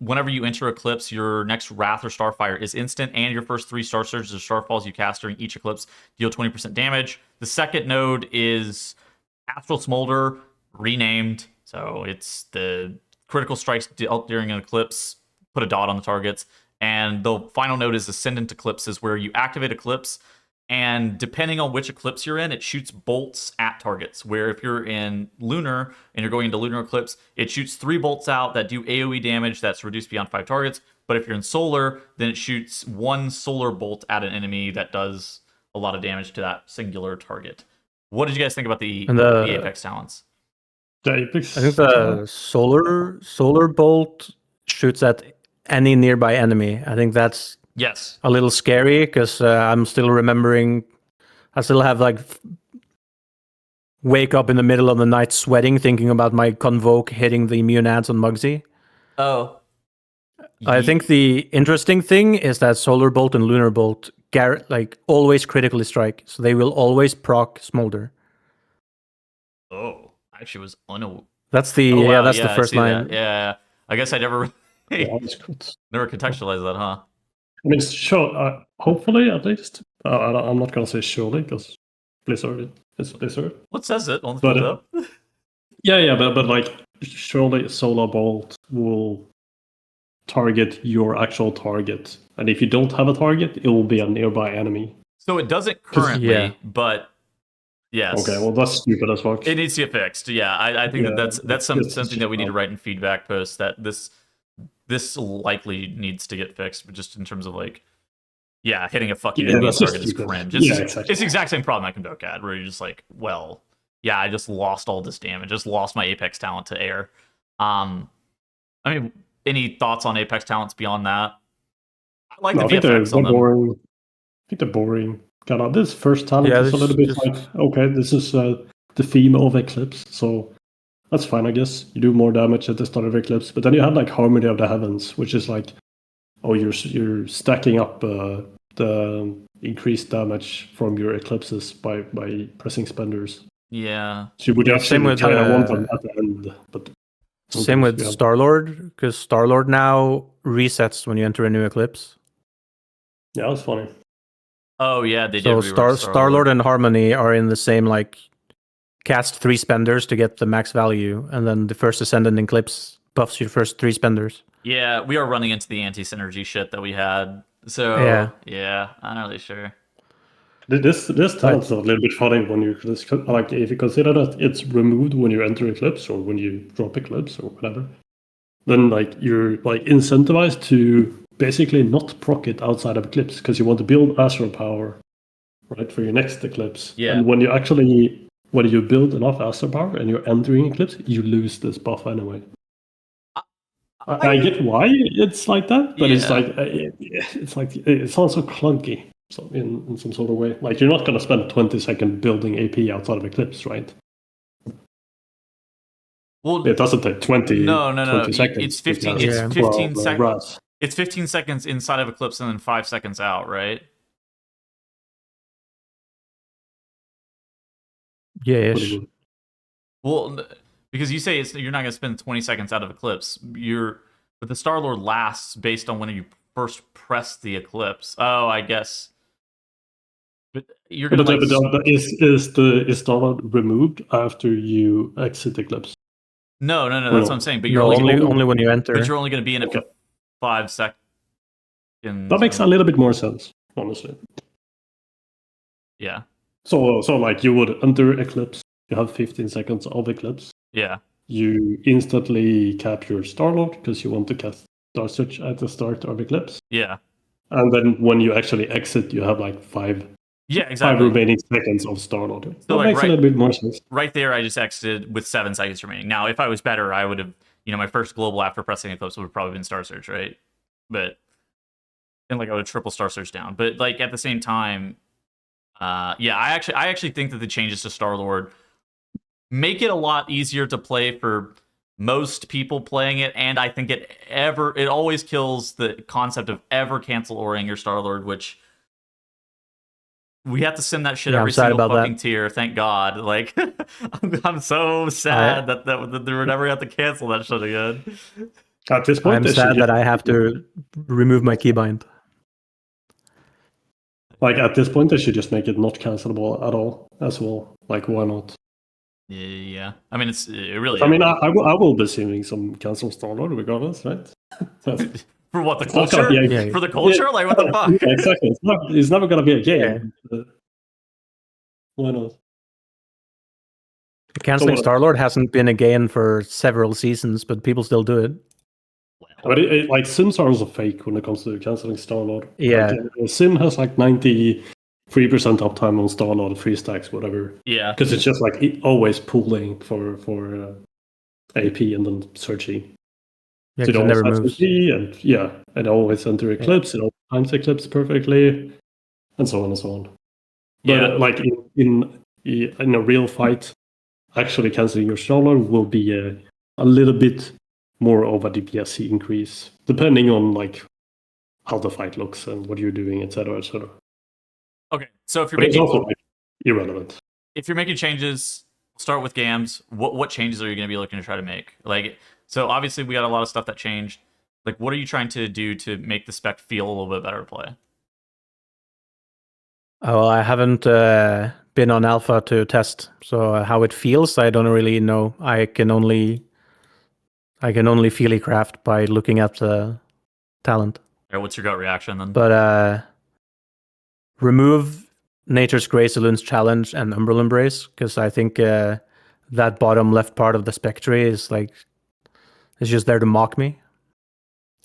Whenever you enter Eclipse, your next Wrath or Starfire is instant, and your first 3 Star Surges or Starfalls you cast during each Eclipse deal 20% damage. The second node is Astral Smolder, renamed. So it's the critical strikes dealt during an Eclipse, put a dot on the targets. And the final node is Ascendant Eclipses, where you activate Eclipse, and depending on which Eclipse you're in, it shoots bolts at targets. Where if you're in Lunar and you're going into Lunar Eclipse, it shoots 3 bolts out that do AoE damage that's reduced beyond 5 targets. But if you're in Solar, then it shoots 1 Solar bolt at an enemy that does a lot of damage to that singular target. What did you guys think about the Apex talents? The Apex, I think the solar bolt shoots at any nearby enemy. I think that's a little scary because I'm still remembering. I still have like wake up in the middle of the night sweating, thinking about my Convoke hitting the immune ads on Muggsy. Oh, I think the interesting thing is that Solar Bolt and Lunar Bolt like always critically strike, so they will always proc Smolder. Oh, I actually was unaware. That's the that's the first line. Yeah, I guess I never never contextualized that, huh? I mean, sure. Hopefully, at least. I'm not gonna say surely because Blizzard. It's Blizzard. What says it on the photo? Yeah, but like surely Solar Bolt will target your actual target, and if you don't have a target, it will be a nearby enemy. So it doesn't currently, but yes. Okay, well that's stupid as fuck. It needs to get fixed. Yeah, I think that's something that we need to write in feedback posts, that this likely needs to get fixed, but just in terms of like, hitting a fucking enemy target is cringe. It's the exact same problem I can Convoke at, where you're just like, well, yeah, I just lost all this damage, just lost my Apex talent to air. I mean, any thoughts on Apex talents beyond that? I like the VFX on them. Boring. I think they're boring. This first talent is a little bit like, okay, this is the theme of Eclipse, so that's fine, I guess. You do more damage at the start of Eclipse, but then you have like Harmony of the Heavens, which is like, you're stacking up the increased damage from your Eclipses by pressing spenders. Yeah. So you would actually kind of want them at the end, but same with Starlord, because Starlord now resets when you enter a new Eclipse. Yeah, that's funny. Oh yeah, they so did. Starlord and Harmony are in the same like cast 3 spenders to get the max value, and then the first Ascendant Eclipse buffs your first 3 spenders. Yeah, we are running into the anti-synergy shit that we had. So yeah, I'm not really sure. This talent's a little bit funny when you like if you consider that it's removed when you enter Eclipse or when you drop Eclipse or whatever. Then like you're like incentivized to basically not proc it outside of Eclipse because you want to build Astral Power, right, for your next Eclipse. Yeah. And when you build enough Astral Power and you're entering Eclipse, you lose this buff anyway. I get why it's like that, but it's Yeah. like it sounds so clunky. So in some sort of way, like you're not gonna spend 20 seconds building AP outside of Eclipse, right? Well, It doesn't take 20 no. seconds. It's 15. It has It's 12 15 seconds. RAS. It's 15 seconds inside of Eclipse and then 5 seconds out, right? Yeah. What do you mean? Well, because you say you're not going to spend 20 seconds out of Eclipse. But the Star-Lord lasts based on when you first press the Eclipse. Oh, I guess. But you're going to But is Starlord removed after you exit Eclipse? No. That's what I'm saying. But you're No, only only when you enter. But you're only going to be in it for 5 seconds. That makes a little bit more sense, honestly. Yeah. So like you would enter Eclipse, you have 15 seconds of Eclipse. Yeah. You instantly capture Starlord because you want to cast Star Search at the start of Eclipse. Yeah. And then when you actually exit, you have like 5 remaining seconds of Starlord. So that makes a little bit more sense. Right there, I just exited with 7 seconds remaining. Now, if I was better, I would have, my first global after pressing Eclipse would have probably been Star Search, right? But and like I would have triple Star Search down. But like at the same time, I actually think that the changes to Star-Lord make it a lot easier to play for most people playing it, and I think it always kills the concept of ever cancel oraing your Star-Lord, which we have to send that shit every single fucking tier. Thank God. Like, I'm so sad that they would never have to cancel that shit again. At this point, I'm sad that I have to remove my keybind. Like at this point, they should just make it not cancelable at all as well. Like, why not? Yeah, I mean, it really. I mean, I will be seeing some cancel Star-Lord regardless, right? For what, the culture? For the culture? Like, what the fuck? Yeah, exactly. It's never gonna be a game. Yeah. Why not? Canceling Star-Lord hasn't been a game for several seasons, but people still do it. But like Sims are also fake when it comes to canceling Star-Lord. Yeah. Like, Sim has like 93% uptime on Star-Lord, 3 stacks, whatever. Yeah. Because it's just like always pooling for AP and then searching. Yeah, so it never moves. AP and it always enter Eclipse, it always times Eclipse perfectly, and so on and so on. But like in a real fight, actually canceling your Star-Lord will be a little bit more of a DPS increase, depending on like how the fight looks and what you're doing, etc., etc. Okay, so if you're making, it's also like irrelevant. If you're making changes, start with GAMs. What changes are you going to be looking to try to make? Like, so obviously we got a lot of stuff that changed. Like, what are you trying to do to make the spec feel a little bit better to play? Oh, I haven't been on alpha to test, so how it feels, I don't really know. I can only feel craft by looking at the talent. Yeah, what's your gut reaction then? But remove Nature's Grace, Elun's Challenge, and Umbral Embrace, because I think that bottom left part of the spectre is like it's just there to mock me.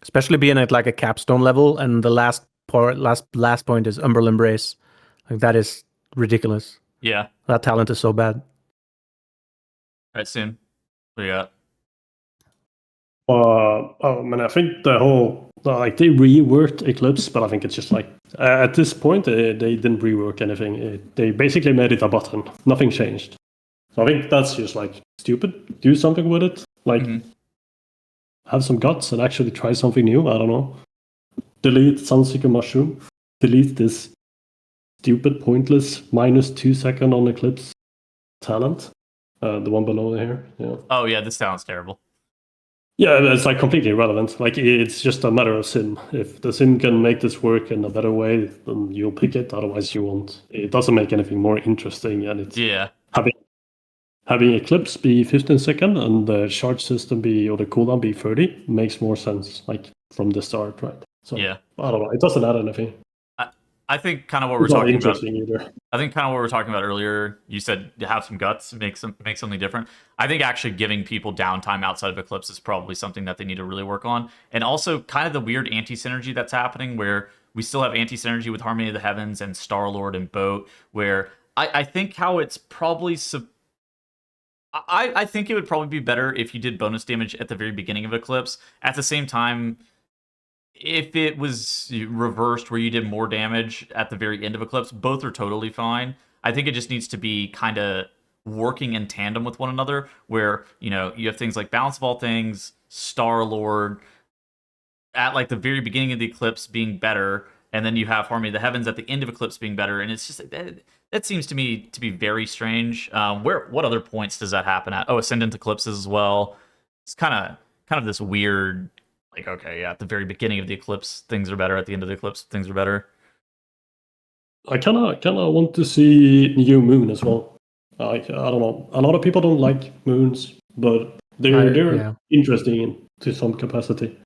Especially being at like a capstone level, and the last point is Umbral Embrace. Like that is ridiculous. Yeah. That talent is so bad. All right, soon. What do you got? I think the whole like they reworked Eclipse, but I think it's just like at this point they didn't rework anything. They basically made it a button. Nothing changed. So I think that's just like stupid. Do something with it. Like have some guts and actually try something new. I don't know. Delete Sunseeker Mushroom. Delete this stupid, pointless -2 second on Eclipse talent. The one below here. Yeah. Oh yeah, this sounds terrible. Yeah, it's like completely irrelevant. Like it's just a matter of sim. If the sim can make this work in a better way, then you'll pick it. Otherwise, you won't. It doesn't make anything more interesting, and it's having Eclipse be 15 seconds and the charge system or the cooldown be 30 makes more sense. Like from the start, right? So I don't know. It doesn't add anything. I think kind of what we're talking about. Either. I think kind of what we were talking about earlier. You said have some guts, make something different. I think actually giving people downtime outside of Eclipse is probably something that they need to really work on. And also kind of the weird anti-synergy that's happening, where we still have anti-synergy with Harmony of the Heavens and Star-Lord and Boat, where I think how it's probably I think it would probably be better if you did bonus damage at the very beginning of Eclipse. At the same time, if it was reversed where you did more damage at the very end of Eclipse, both are totally fine. I think it just needs to be kind of working in tandem with one another, where you have things like Balance of All Things, Star Lord at like the very beginning of the Eclipse being better, and then you have Harmony of the Heavens at the end of Eclipse being better, and it's just that seems to me to be very strange. What other points does that happen at? Oh, Ascendant Eclipses as well. It's kind of this weird, like, okay, yeah, at the very beginning of the Eclipse things are better, at the end of the Eclipse things are better. I kind of want to see New Moon as well. I don't know. A lot of people don't like moons, but they're interesting to some capacity,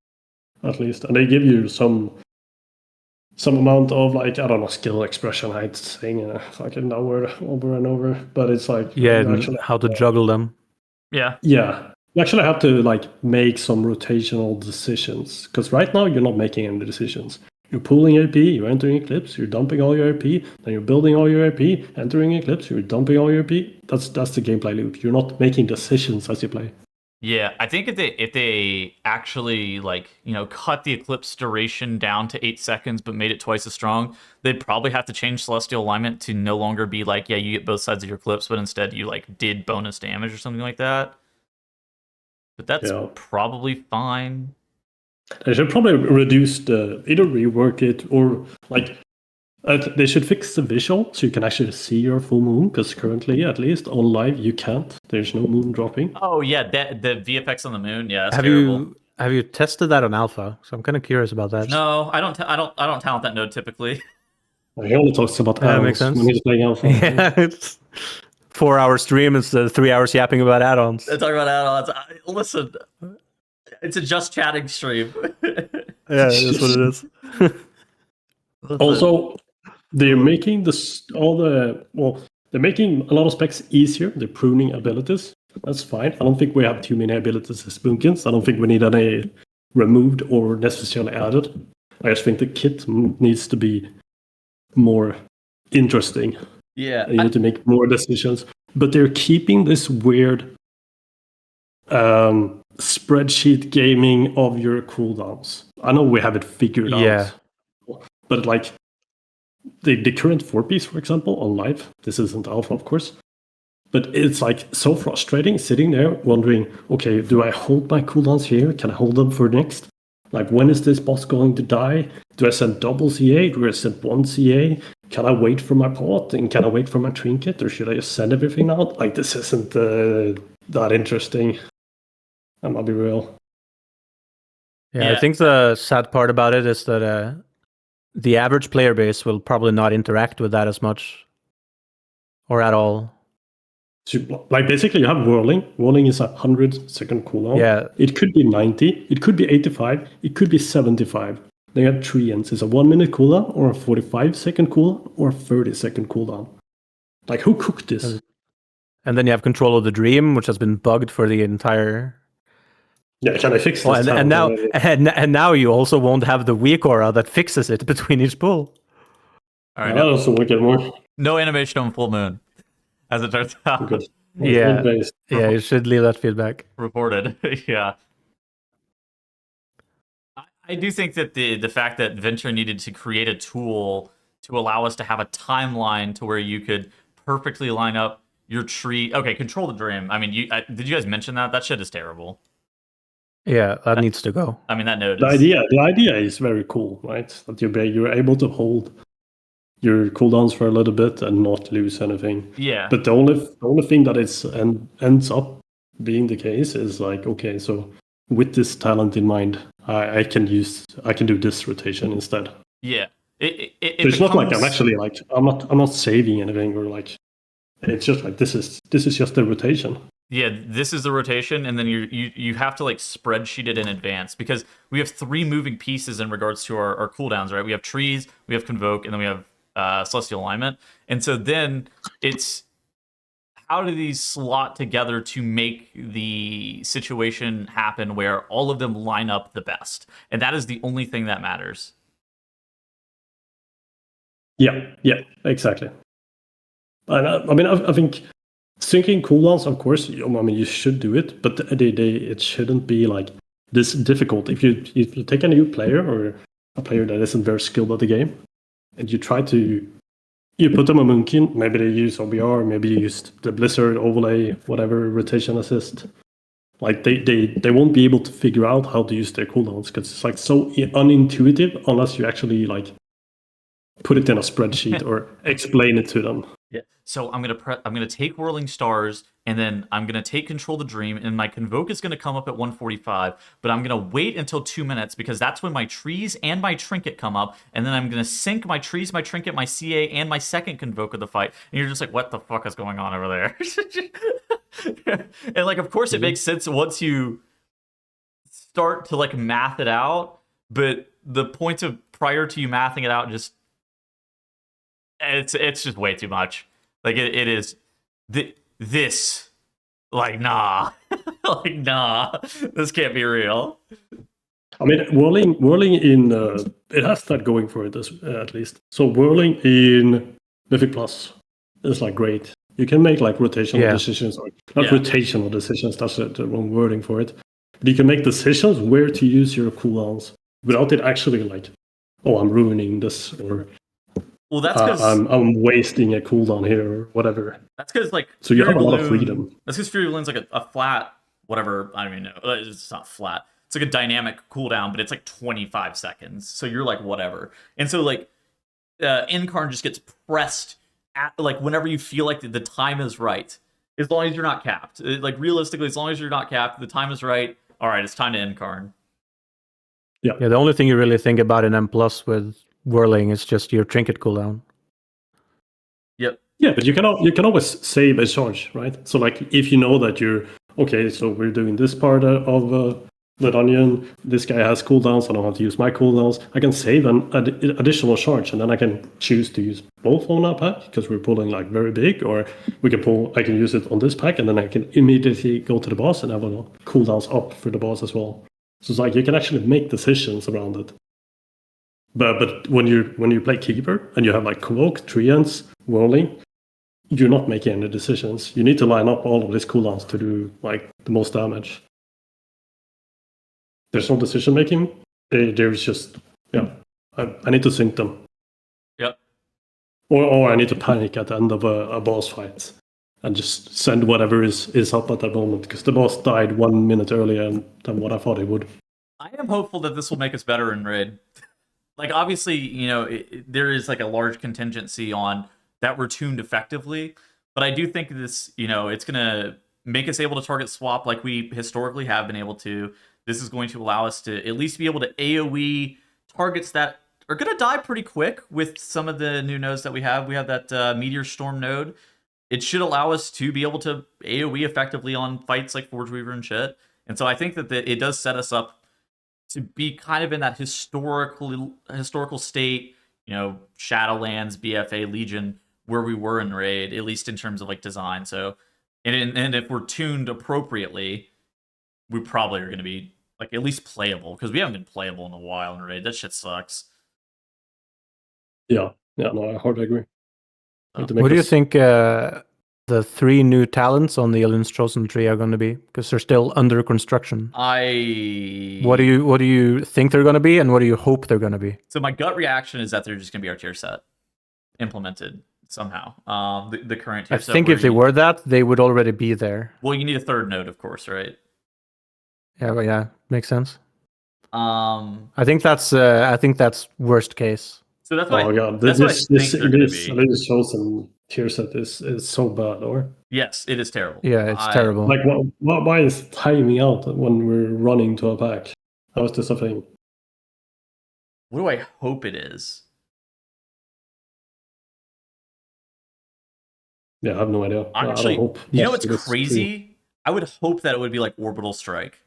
at least, and they give you some amount of, like, I don't know, skill expression. I'd saying fucking over and over, but it's like actually, how to juggle them. Yeah. You actually have to like make some rotational decisions, because right now you're not making any decisions. You're pulling AP, you're entering Eclipse, you're dumping all your AP, then you're building all your AP, entering Eclipse, you're dumping all your AP. That's the gameplay loop. You're not making decisions as you play. Yeah, I think if they actually cut the Eclipse duration down to 8 seconds but made it twice as strong, they'd probably have to change Celestial Alignment to no longer be like, yeah, you get both sides of your Eclipse, but instead you did bonus damage or something like that. But that's probably fine. They should probably reduce either rework it or they should fix the visual so you can actually see your full moon, because currently, at least on live, you can't. There's no moon dropping. Oh yeah, the VFX on the moon, yeah, that's terrible. Have you tested that on alpha? So I'm kind of curious about that. No, I don't talent that node typically. He only talks about add-ons when he's playing alpha. Yeah, it's 4-hour stream instead of 3 hours yapping about add-ons. Talking about add-ons. Listen, it's a just chatting stream. Yeah, that's what it is. Also, they're making they're making a lot of specs easier. They're pruning abilities. That's fine. I don't think we have too many abilities as Moonkins. I don't think we need any removed or necessarily added. I just think the kit needs to be more interesting. Yeah. You need to make more decisions. But they're keeping this weird spreadsheet gaming of your cooldowns. I know we have it figured out. But like the current 4-piece, for example, on live, this isn't alpha, of course, but it's like so frustrating sitting there wondering, okay, do I hold my cooldowns here? Can I hold them for next? Like, when is this boss going to die? Do I send double CA? Do I send one CA? Can I wait for my pot? And can I wait for my trinket? Or should I just send everything out? Like, this isn't that interesting. I'm gonna be real. Yeah, I think the sad part about it is that the average player base will probably not interact with that as much or at all. So, like, basically, you have whirling. Whirling is a 100-second cooldown. Yeah. It could be 90. It could be 85. It could be 75. Then you have treants. It's a 1-minute cooldown, or a 45-second cooldown, or a 30-second cooldown. Like, who cooked this? And then you have Control of the Dream, which has been bugged for the entire... Yeah, can I fix this? And now you also won't have the weak aura that fixes it between each pull. All right, that also will get more. No animation on full moon, as it turns out. Good. Yeah, you should leave that feedback. Reported, yeah. I do think that the fact that Venture needed to create a tool to allow us to have a timeline to where you could perfectly line up your tree. Okay, Control the Dream. I mean, did you guys mention that? That shit is terrible. Yeah, that needs to go. I mean, that node. The idea is very cool, right? That you're able to hold your cooldowns for a little bit and not lose anything. Yeah. But the only thing that ends up being the case is like, okay, so with this talent in mind, I can do this rotation instead. Yeah. It's not like I'm actually like I'm not saving anything, or like, it's just like this is just the rotation. Yeah, this is the rotation, and then you have to like spreadsheet it in advance, because we have 3 moving pieces in regards to our cooldowns, right? We have trees, we have Convoke, and then we have Celestial Alignment. And so then it's how do these slot together to make the situation happen where all of them line up the best? And that is the only thing that matters. Yeah, exactly. And I mean, I think syncing cooldowns, of course, I mean, you should do it, but it shouldn't be like this difficult. If you take a new player or a player that isn't very skilled at the game, and you try to you put them on Moonkin, maybe they use OBR, maybe you use the Blizzard overlay, whatever, rotation assist. Like they won't be able to figure out how to use their cooldowns because it's like so unintuitive unless you actually like put it in a spreadsheet or explain it to them. Yeah. So I'm gonna take Whirling Stars, and then I'm gonna take Control the Dream, and my Convoke is gonna come up at 145. But I'm gonna wait until 2 minutes because that's when my trees and my trinket come up, and then I'm gonna sync my trees, my trinket, my CA, and my second Convoke of the fight. And you're just like, what the fuck is going on over there? And like, of course, it makes sense once you start to like math it out. But the point of prior to you mathing it out, just it's just way too much. Like it is this like nah like nah, this can't be real. I mean, whirling in it has that going for it at least. So whirling in Mythic Plus is like great. You can make like rotational decisions, or not rotational decisions. That's the wrong wording for it. But you can make decisions where to use your cooldowns without it actually like, oh, I'm ruining this, or well, that's because I'm wasting a cooldown here or whatever. That's because like so you have a lot of freedom. That's because Fury Balloon's like a flat whatever. I don't even know. It's not flat. It's like a dynamic cooldown, but it's like 25 seconds. So you're like whatever. And so like Incarn just gets pressed at like whenever you feel like the time is right. As long as you're not capped. Like realistically, as long as you're not capped, the time is right. All right, it's time to Incarn. Yeah. The only thing you really think about in M+ with whirling is just your trinket cooldown. Yep. Yeah, but you can always save a charge, right? So like if you know that you're okay, so we're doing this part of the dungeon. This guy has cooldowns. I don't have to use my cooldowns. I can save an additional charge, and then I can choose to use both on that pack because we're pulling like very big, or we can pull. I can use it on this pack, and then I can immediately go to the boss and have cooldowns up for the boss as well. So it's like you can actually make decisions around it. But when you play Keeper and you have like Convoke, Treants, Whirling, you're not making any decisions. You need to line up all of these cooldowns to do like the most damage. There's no decision making. There's just I need to sync them. Yep. Or I need to panic at the end of a boss fight and just send whatever is up at that moment because the boss died 1 minute earlier than what I thought it would. I am hopeful that this will make us better in Raid. Like, obviously, you know, there is like a large contingency on that we're tuned effectively, but I do think this, you know, it's going to make us able to target swap like we historically have been able to. This is going to allow us to at least be able to AoE targets that are going to die pretty quick with some of the new nodes that we have. We have that Meteor Storm node. It should allow us to be able to AoE effectively on fights like Forge Weaver and shit. And so I think that it does set us up to be kind of in that historical state, you know, Shadowlands, BFA, Legion, where we were in Raid, at least in terms of like design. So, and if we're tuned appropriately, we probably are going to be like at least playable, because we haven't been playable in a while in Raid. That shit sucks. Yeah, no, I hardly agree. What do you think the 3 new talents on the Alien's Chosen Tree are going to be? Because they're still under construction. What do you think they're going to be, and what do you hope they're going to be? So my gut reaction is that they're just going to be our tier set implemented somehow. The current tier set. I think if they were that, they would already be there. Well, you need a third node, of course, right? Yeah, makes sense. I think that's worst case. So that's what this Chosen tier set is so bad, or? Yes, it is terrible. Yeah, it's terrible. Like, why is timing out when we're running to a pack? How is this a thing? What do I hope it is? Yeah, I have no idea. Actually, I hope you know what's crazy? I would hope that it would be like Orbital Strike.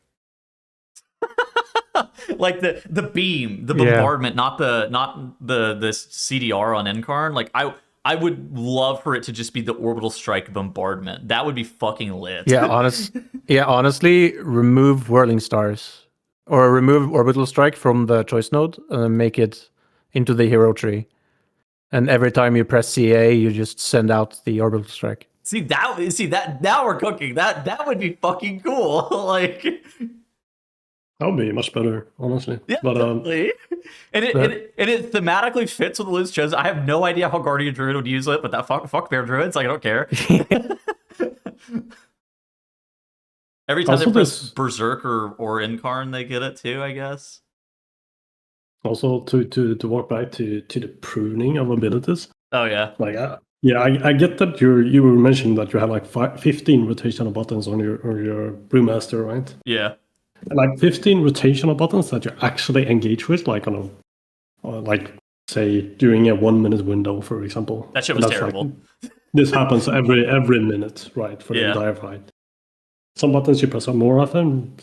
Like the beam, the bombardment, not the CDR on Incarn. Like I would love for it to just be the Orbital Strike bombardment. That would be fucking lit. Yeah, honestly, remove Whirling Stars or remove Orbital Strike from the choice node and make it into the hero tree. And every time you press CA, you just send out the Orbital Strike. See that now we're cooking. That would be fucking cool. Like, That would be much better, honestly. yeah, But definitely. And it thematically fits with the list chosen. I have no idea how Guardian Druid would use it, but that fuck their druids. Like, I don't care. Every time Also they press this- Berserk or Incarn, they get it too, I guess. also to walk back to the pruning of abilities. Oh yeah. Like, I get that you were mentioning that you have like 15 rotational buttons on your brewmaster, right? Yeah. And like 15 rotational buttons that you actually engage with, like on a, like say during a 1 minute window, for example. That shit was That's terrible. Like, this happens every minute, right, for the entire fight. Some buttons you press on more often,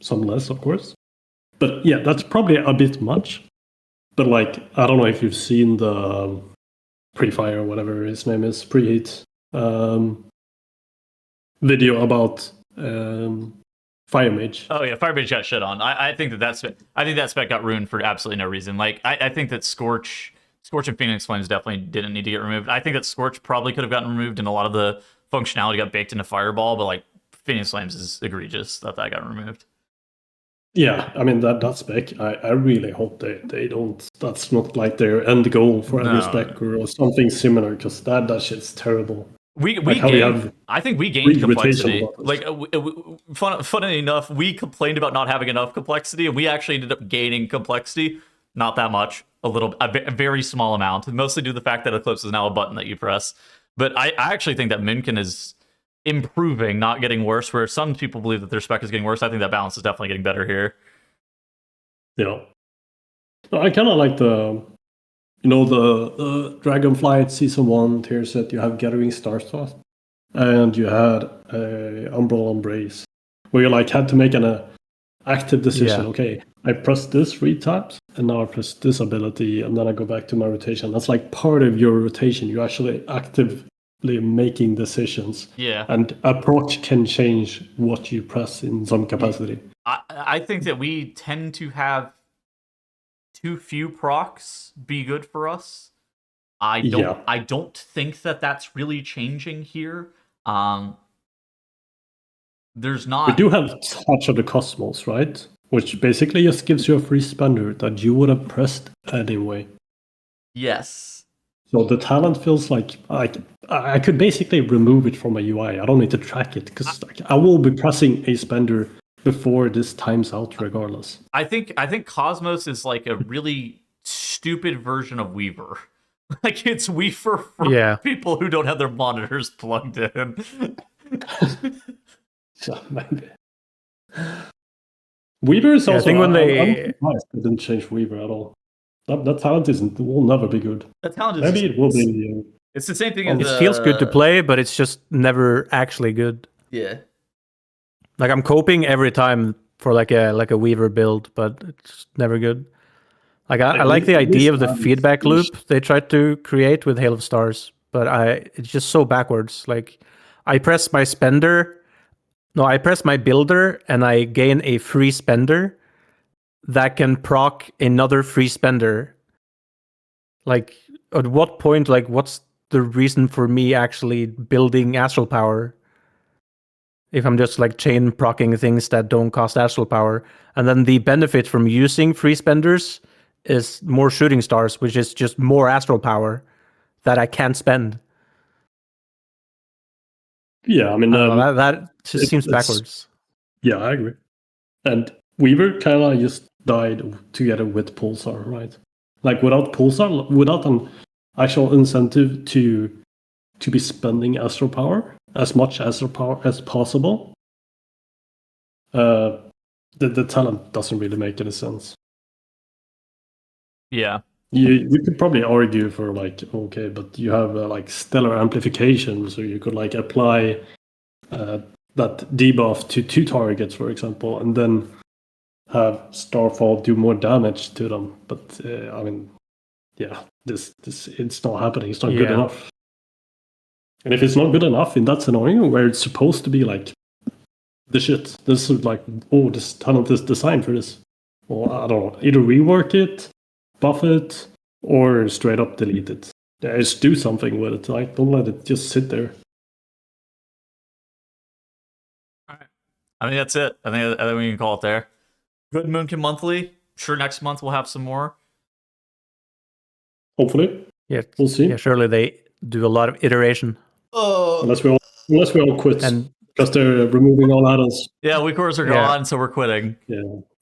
some less, of course. But yeah, that's probably a bit much. But like, I don't know if you've seen the Pre-Fire, whatever his name is, Preheat video about Fire Mage. Oh yeah, Fire Mage got shit on. I think that spec got ruined for absolutely no reason. Like I think that Scorch and Phoenix Flames definitely didn't need to get removed. I think that Scorch probably could have gotten removed, and a lot of the functionality got baked into Fireball. But like Phoenix Flames is egregious that got removed. Yeah, I mean that spec. I really hope they don't. That's not like their end goal for every spec or something similar, because that shit's terrible. We like gained, I think we gained complexity. Like, funny enough, we complained about not having enough complexity, and we actually ended up gaining complexity. Not that much, a very small amount, mostly due to the fact that Eclipse is now a button that you press. But I actually think that Moonkin is improving, not getting worse, where some people believe that their spec is getting worse. I think that balance is definitely getting better here. Yeah. I kind of like the Dragonflight Season 1 tier set. You have Gathering Starstars, and you had a Umbral Embrace, where you like had to make an active decision. Yeah. Okay, I press this 3 times, and now I press this ability, and then I go back to my rotation. That's like part of your rotation. You actually actively making decisions. Yeah. And approach can change what you press in some capacity. I think that we tend to have too few procs be good for us. I don't think that that's really changing here. There's not. We do have Touch of the Cosmos, right? Which basically just gives you a free spender that you would have pressed anyway. Yes. So the talent feels like I could basically remove it from my UI. I don't need to track it, because I will be pressing a spender before this times out regardless. I think Cosmos is like a really stupid version of Weaver. Like, it's Weaver for people who don't have their monitors plugged in. So maybe. Weaver is also. I think when I'm surprised they didn't change Weaver at all. That talent will never be good. That talent is maybe it will be. It's the same thing as it feels good to play, but it's just never actually good. Yeah. Like, I'm coping every time for like a Weaver build, but it's never good. Like, I like the idea of the feedback loop they tried to create with Hail of Stars, but it's just so backwards. Like, I press my builder, and I gain a free spender that can proc another free spender. Like, at what point, like, what's the reason for me actually building Astral Power if I'm just like chain procking things that don't cost Astral Power? And then the benefit from using free spenders is more shooting stars, which is just more Astral Power that I can't spend. Yeah, I mean that just seems backwards. Yeah, I agree. And Weaver kind of just died together with Pulsar, right? Like, without Pulsar, without an actual incentive to be spending Astral Power, as much Astral Power as possible, the talent doesn't really make any sense. Yeah. You could probably argue for like, okay, but you have like stellar amplification, so you could like apply that debuff to 2 targets, for example, and then have Starfall do more damage to them. But I mean, yeah, this it's not happening. It's not good enough. And if it's not good enough in that scenario where it's supposed to be like the shit, this is like, oh, this talent is designed for this. Well, I don't know, either rework it, buff it, or straight up delete it. Just do something with it. Like, don't let it just sit there. All right. I think that's it. I think we can call it there. Good Moonkin Monthly. Sure, next month we'll have some more. Hopefully. Yeah, we'll see. Yeah, surely they do a lot of iteration. Unless we all quit, because they're removing all add-ons. Yeah, WeakCores are gone, so we're quitting.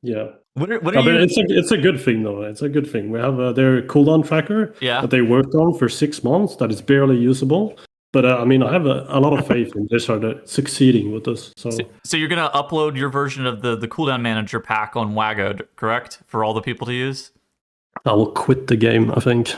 Yeah. What are you? It's a good thing though. It's a good thing. We have their cooldown tracker that they worked on for 6 months that is barely usable. But I mean, I have a lot of faith in Blizzard succeeding with this. So you're gonna upload your version of the cooldown manager pack on Wago, correct? For all the people to use. I will quit the game, I think.